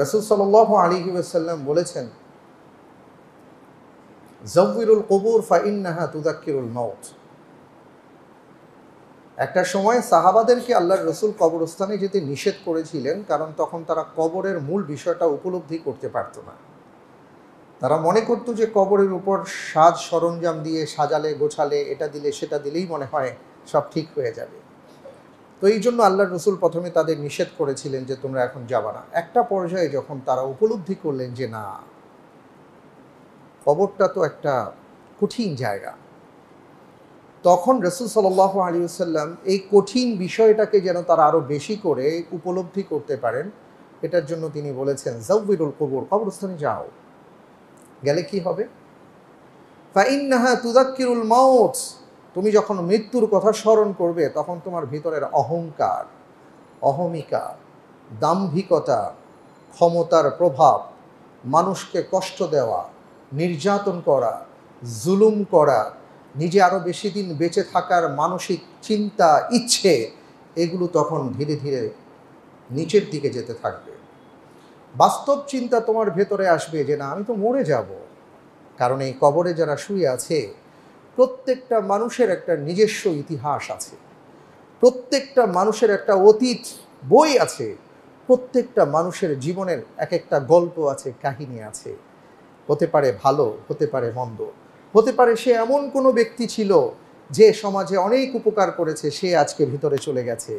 রাসূল সাল্লাল্লাহু আলাইহি ওয়াসাল্লাম বলেছেন, যাওয়িরুল কুবুর ফাইন্নাহা তুযাক্কিরুল মাউত। একটা সময় সাহাবাদেরকে আল্লাহর রসুল কবরস্থানে যেতে নিষেধ করেছিলেন, কারণ তখন তারা কবরের মূল বিষয়টা উপলব্ধি করতে পারত না। তারা মনে করতো যে কবরের উপর সাজ সরঞ্জাম দিয়ে সাজালে গোছালে, এটা দিলে সেটা দিলেই মনে হয় সব ঠিক হয়ে যাবে। তো এই জন্য আল্লাহর রসুল প্রথমে তাদের নিষেধ করেছিলেন যে তোমরা এখন যাবা না। একটা পর্যায়ে যখন তারা উপলব্ধি করলেন যে না, কবরটা তো একটা কঠিন জায়গা, তখন রাসূল সাল্লাল্লাহু আলাইহি ওয়াসাল্লাম এই কঠিন বিষয়টাকে যেন তারা আরও বেশি করে উপলব্ধি করতে পারেন, এটার জন্য তিনি বলেছেন যাওয়িরুল কুবুর, কবরস্থানে যাও। গেলে কি হবে? ফাইন্নাহা তুযাক্কিরুল মাউত, তুমি যখন মৃত্যুর কথা স্মরণ করবে তখন তোমার ভিতরের অহংকার, অহমিকা, দাম্ভিকতা, ক্ষমতার প্রভাব, মানুষকে কষ্ট দেওয়া, নির্যাতন করা, জুলুম করা, নিজে আরও বেশি দিন বেঁচে থাকার মানসিক চিন্তা, ইচ্ছে, এগুলো তখন ধীরে ধীরে নিচের দিকে যেতে থাকবে। বাস্তব চিন্তা তোমার ভেতরে আসবে যে না, আমি তো মরে যাব। কারণ এই কবরে যারা শুয়ে আছে, প্রত্যেকটা মানুষের একটা নিজস্ব ইতিহাস আছে, প্রত্যেকটা মানুষের একটা অতীত বই আছে, প্রত্যেকটা মানুষের জীবনের এক একটা গল্প আছে, কাহিনী আছে। হতে পারে ভালো, হতে পারে মন্দ, হতে পারে সে এমন কোনো ব্যক্তি ছিল যে সমাজে অনেক উপকার করেছে, সে আজকে ভিতরে চলে গেছে।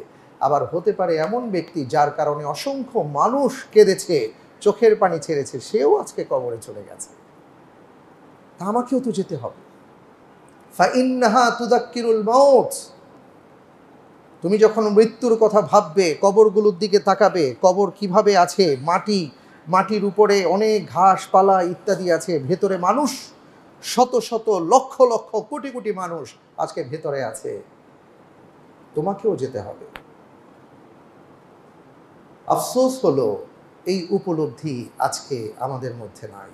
আবার হতে পারে এমন ব্যক্তি যার কারণে অসংখ্য মানুষ কেঁদেছে, চোখের পানি ছেড়েছে, সেও আজকে কবরে চলে গেছে। তা আমাকেও তো যেতে হবে। ফাইন্নাহা তুযাক্কিরুল মাউত, তুমি যখন মৃত্যুর কথা ভাববে, কবরগুলোর দিকে তাকাবে, কবর কিভাবে আছে, মাটির উপরে অনেক ঘাসপালা ইত্যাদি আছে, ভেতরে মানুষ শত শত লক্ষ লক্ষ কোটি কোটি মানুষ আজকে ভেতরে আছে, তোমাকেও যেতে হবে। আফসোস হলো এই উপলব্ধি আজকে আমাদের মধ্যে নাই।